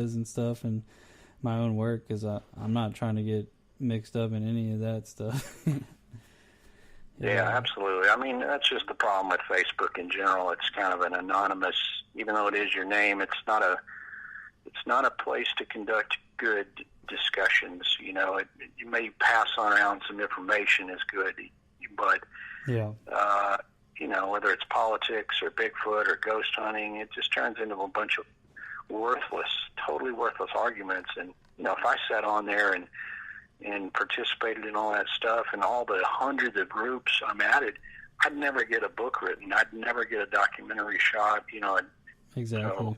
does and stuff, and my own work, because I'm not trying to get mixed up in any of that stuff. Yeah, absolutely. I mean, that's just the problem with Facebook in general. It's kind of an anonymous, even though it is your name, it's not a place to conduct good discussions. You know, you may pass on around some information is good, but yeah, you know, whether it's politics or Bigfoot or ghost hunting, it just turns into a bunch of totally worthless arguments. And you know, if I sat on there and participated in all that stuff and all the hundreds of groups I'm added, I'd never get a book written. I'd never get a documentary shot, you know. Exactly. So,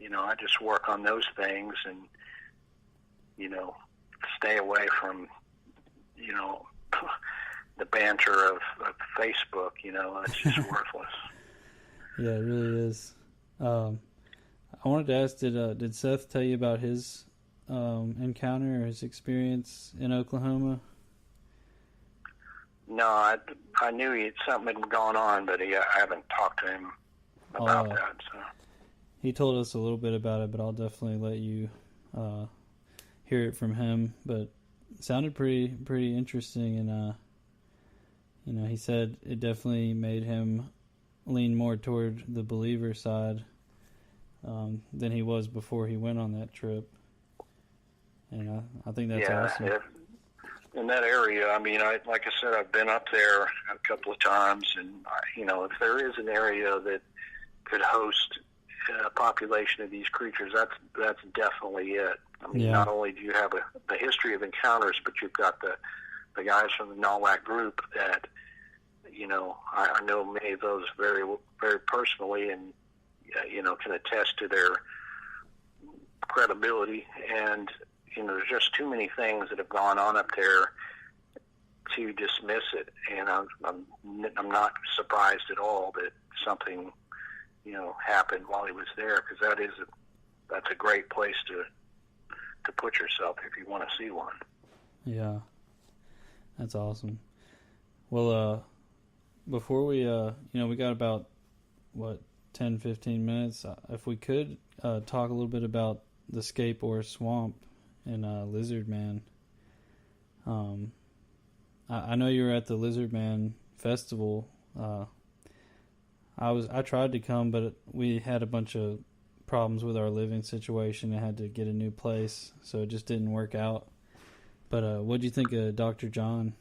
you know, I just work on those things and, you know, stay away from, you know, the banter of Facebook, you know. It's just worthless. Yeah, it really is. I wanted to ask, did Seth tell you about his encounter or his experience in Oklahoma? No, I knew something had gone on, but I haven't talked to him about that. So. He told us a little bit about it, but I'll definitely let you hear it from him. But it sounded pretty interesting, and you know, he said it definitely made him lean more toward the believer side than he was before he went on that trip. And I think that's awesome. Yeah. In that area, I mean, like I said, I've been up there a couple of times, and you know, if there is an area that could host a population of these creatures, that's definitely it. I mean, not only do you have the history of encounters, but you've got the guys from the NAWAC group that, you know, I know many of those very, very personally, and you know, can attest to their credibility. And you know, there's just too many things that have gone on up there to dismiss it, and I'm not surprised at all that something, you know, happened while he was there, because that's a great place to put yourself if you want to see one. Yeah, that's awesome. Well, before we, you know, we got about 10-15 minutes. If we could talk a little bit about the Scape or Swamp and Lizard Man. I know you were at the Lizard Man festival. I tried to come, but we had a bunch of problems with our living situation. I had to get a new place, so it just didn't work out. But what do you think of Dr. John?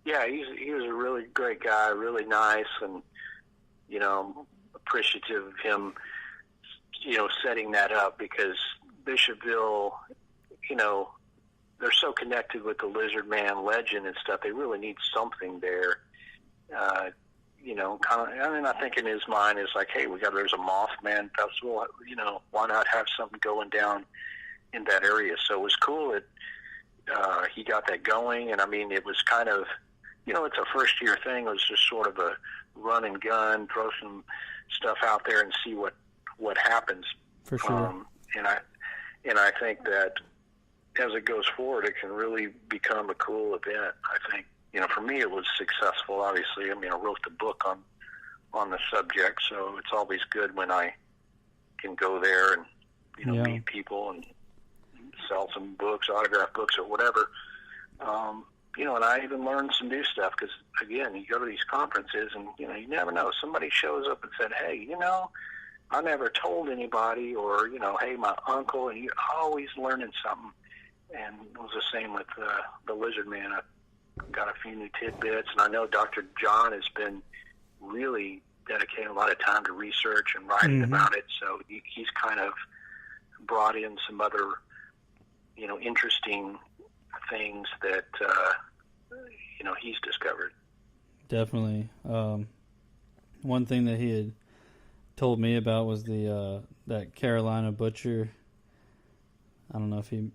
Yeah, he was a really great guy, really nice, and you know, appreciative of him, you know, setting that up, because Bishopville, you know, they're so connected with the Lizard Man legend and stuff. They really need something there. You know, kind of. I mean, I think in his mind is like, hey, there's a Mothman festival. You know, why not have something going down in that area? So it was cool that he got that going. And I mean, it was kind of, you know, it's a first year thing. It was just sort of a run and gun, throw some stuff out there and see what happens. For sure. And I think that as it goes forward, it can really become a cool event. I think, you know, for me, it was successful. Obviously, I mean, I wrote the book on the subject, so it's always good when I can go there and, you know, meet people and sell some books, autograph books, or whatever. You know, and I even learned some new stuff, because again, you go to these conferences and, you know, you never know. Somebody shows up and said, hey, you know, I never told anybody, or, you know, hey, my uncle, and you're always learning something. And it was the same with the Lizard Man. I got a few new tidbits, and I know Dr. John has been really dedicating a lot of time to research and writing about it, so he's kind of brought in some other, you know, interesting things that, you know, he's discovered. Definitely. One thing that he had told me about was that Carolina butcher. I don't know if he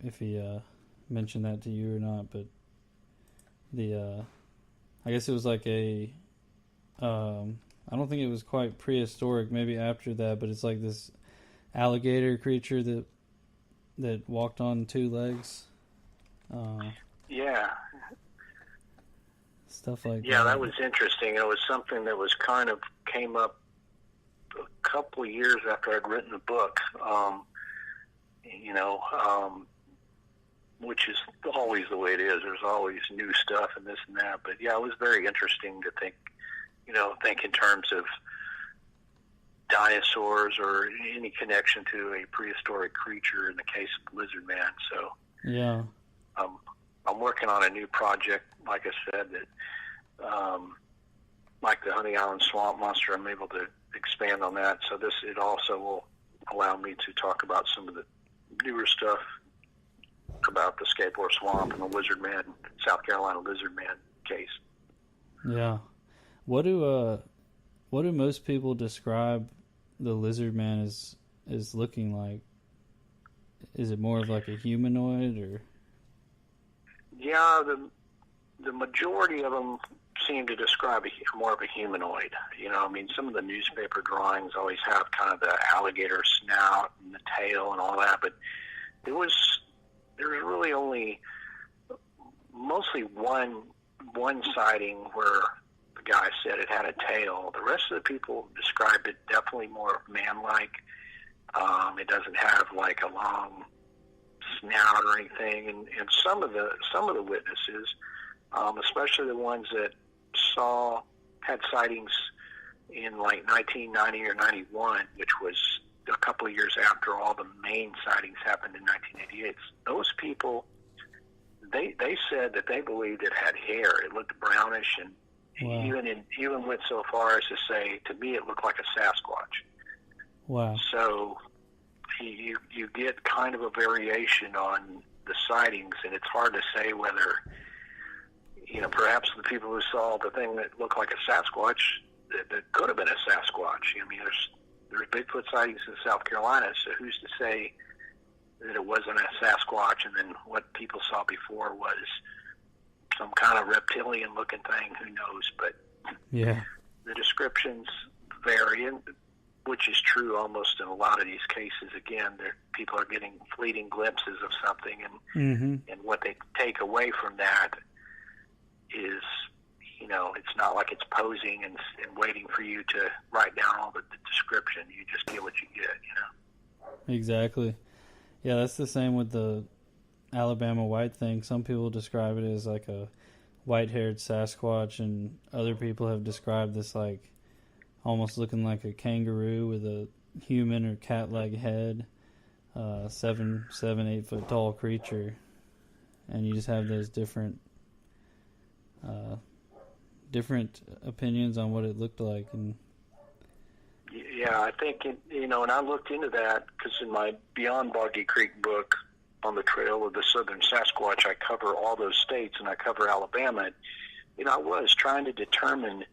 mentioned that to you or not, but I guess it was like I don't think it was quite prehistoric, maybe after that, but it's like this alligator creature that walked on two legs. Yeah. Stuff like that. Yeah, that was interesting. It was something that was kind of came up a couple of years after I'd written the book, which is always the way it is. There's always new stuff and this and that. But yeah, it was very interesting to think in terms of dinosaurs or any connection to a prehistoric creature in the case of Lizard Man. So yeah, I'm working on a new project, like I said, that like the Honey Island Swamp Monster, I'm able to expand on that. So it also will allow me to talk about some of the newer stuff about the Skateboard Swamp and the Lizard Man, South Carolina Lizard Man case. Yeah. What do most people describe the Lizard Man as looking like? Is it more of like a humanoid, or? Yeah, the majority of them seem to describe more of a humanoid. Some of the newspaper drawings always have kind of the alligator snout and the tail and all that, but there was really only mostly one sighting where the guy said it had a tail. The rest of the people described it definitely more man-like. It doesn't have like a long snout or anything, and some of the witnesses, especially the ones that had sightings in like 1990 or 91, which was a couple of years after all the main sightings happened in 1988. Those people, they said that they believed it had hair. It looked brownish, and wow. even went so far as to say, to me, it looked like a Sasquatch. Wow. So you get kind of a variation on the sightings, and it's hard to say whether, perhaps the people who saw the thing that looked like a Sasquatch, that could have been a Sasquatch. There's Bigfoot sightings in South Carolina, so who's to say that it wasn't a Sasquatch, and then what people saw before was some kind of reptilian-looking thing? Who knows? But yeah, the descriptions vary, which is true almost in a lot of these cases. Again, people are getting fleeting glimpses of something, and what they take away from that is, it's not like it's posing and waiting for you to write down all the description. You just get what you get, Exactly. Yeah, that's the same with the Alabama white thing. Some people describe it as like a white-haired Sasquatch, and other people have described this like almost looking like a kangaroo with a human or cat-like head, 8 foot tall creature, and you just have those different opinions on what it looked like. And yeah, I think and I looked into that because in my Beyond Boggy Creek book on the trail of the Southern Sasquatch, I cover all those states and I cover Alabama. And, I was trying to determine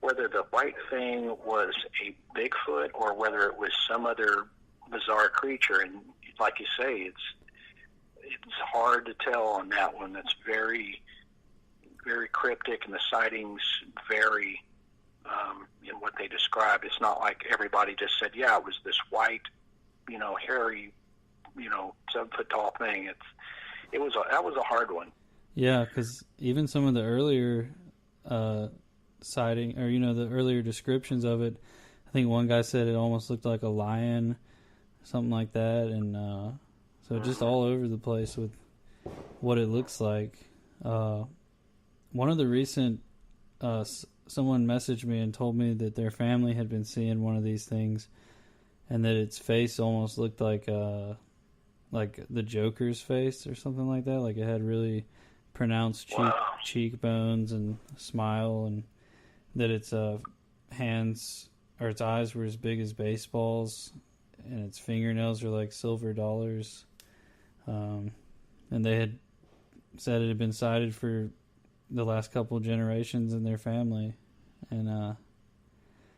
whether the white thing was a Bigfoot or whether it was some other bizarre creature. And like you say, it's hard to tell on that one. That's very, very cryptic, and the sightings vary in what they describe. It's not like everybody just said, yeah, it was this white, hairy, 7 foot tall thing. That was a hard one. yeah, because even some of the earlier sighting, or the earlier descriptions of it, I think one guy said it almost looked like a lion, something like that, and so just all over the place with what it looks like. One of the recent, someone messaged me and told me that their family had been seeing one of these things, and that its face almost looked like the Joker's face or something like that. Like it had really pronounced cheekbones and a smile, and that its hands or its eyes were as big as baseballs, and its fingernails were like silver dollars. And they had said it had been sighted for the last couple of generations in their family, and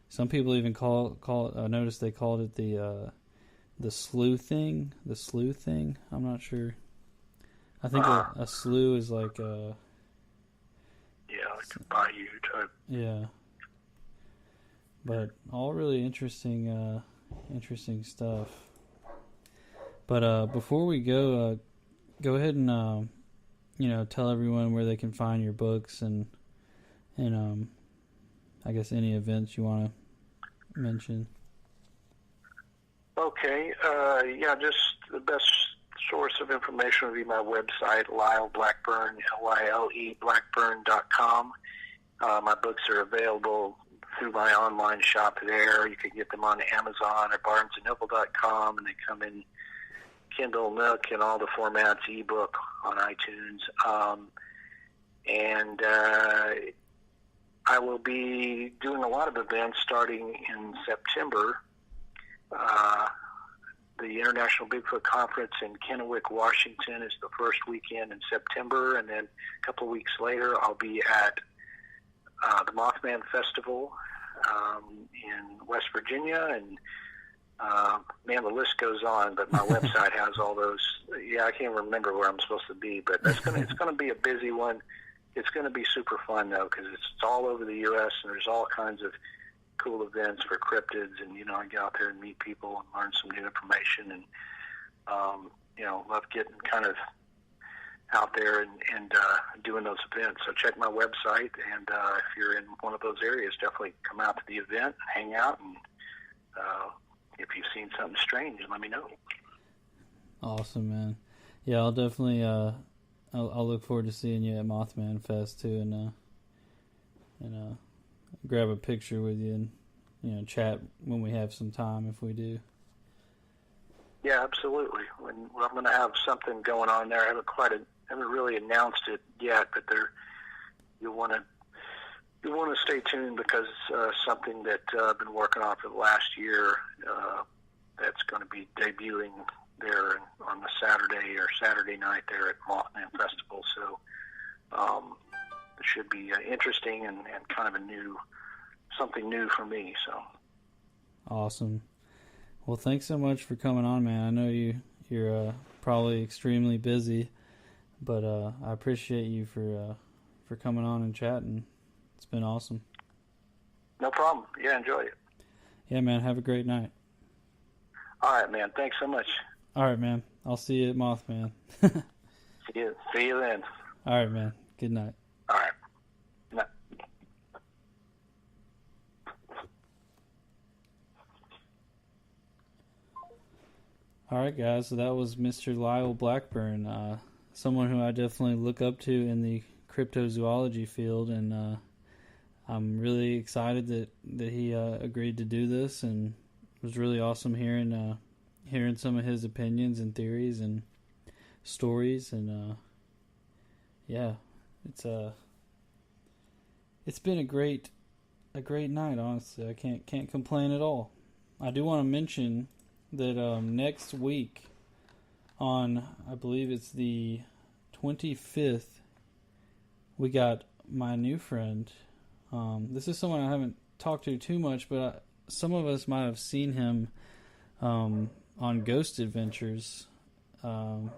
some people even call it. I noticed they called it the slough thing. The slough thing. I'm not sure. I think a slough is like a like a bayou type. Yeah, but all really interesting stuff. But before we go ahead and tell everyone where they can find your books and I guess any events you want to mention. Okay. Just the best source of information would be my website, Lyle Blackburn, Lyle Blackburn.com. My books are available through my online shop there. You can get them on Amazon or BarnesandNoble.com, and they come in Kindle, Nook, and all the formats, ebook on iTunes. I will be doing a lot of events starting in September. The International Bigfoot Conference in Kennewick, Washington is the first weekend in September, and then a couple of weeks later I'll be at the Mothman Festival in West Virginia, and the list goes on, but my website has all those. I can't remember where I'm supposed to be, but it's gonna be a busy one. It's going to be super fun, though, because it's all over the U.S., and there's all kinds of cool events for cryptids, and, I get out there and meet people and learn some new information, and, love getting kind of out there and doing those events. So check my website, and if you're in one of those areas, definitely come out to the event, hang out, and if you've seen something strange, let me know. Awesome, man. Yeah, I'll definitely... I'll look forward to seeing you at Mothman Fest too, and grab a picture with you, and chat when we have some time if we do. Yeah, absolutely. I'm going to have something going on there. I haven't really announced it yet, but you'll want to stay tuned, because something that I've been working on for the last year that's going to be debuting there on the Saturday night there at Mothman Festival. So it should be interesting and kind of something new for me. So awesome. Well, thanks so much for coming on, man. I know you're probably extremely busy, but I appreciate you for coming on and chatting. It's been awesome. No problem. Yeah, enjoy it. Yeah, man. Have a great night. All right, man. Thanks so much. All right, man. I'll see you at Mothman. See you then. All right, man. Good night. All right. Good night. All right, guys. So that was Mr. Lyle Blackburn, someone who I definitely look up to in the cryptozoology field, and I'm really excited that he agreed to do this, and it was really awesome hearing some of his opinions and theories and stories, and it's been a great night. Honestly, I can't complain at all. I do want to mention that next week, on I believe it's the 25th, we got my new friend. This is someone I haven't talked to too much, but some of us might have seen him on Ghost Adventures, and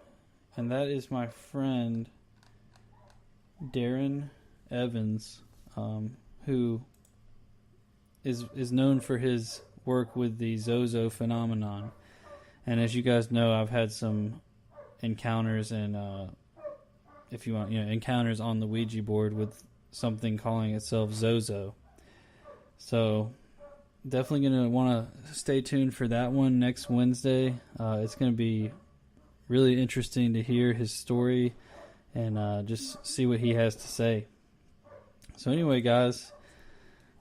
that is my friend Darren Evans, who is known for his work with the Zozo phenomenon. And as you guys know, I've had some encounters, and if you want, encounters on the Ouija board with something calling itself Zozo. So definitely going to want to stay tuned for that one next Wednesday. It's going to be really interesting to hear his story and just see what he has to say. So anyway, guys,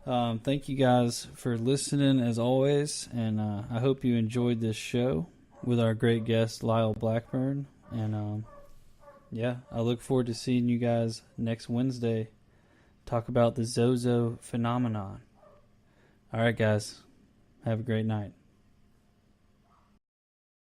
thank you guys for listening as always, and I hope you enjoyed this show with our great guest Lyle Blackburn. And I look forward to seeing you guys next Wednesday talk about the Zozo phenomenon. All right, guys. Have a great night.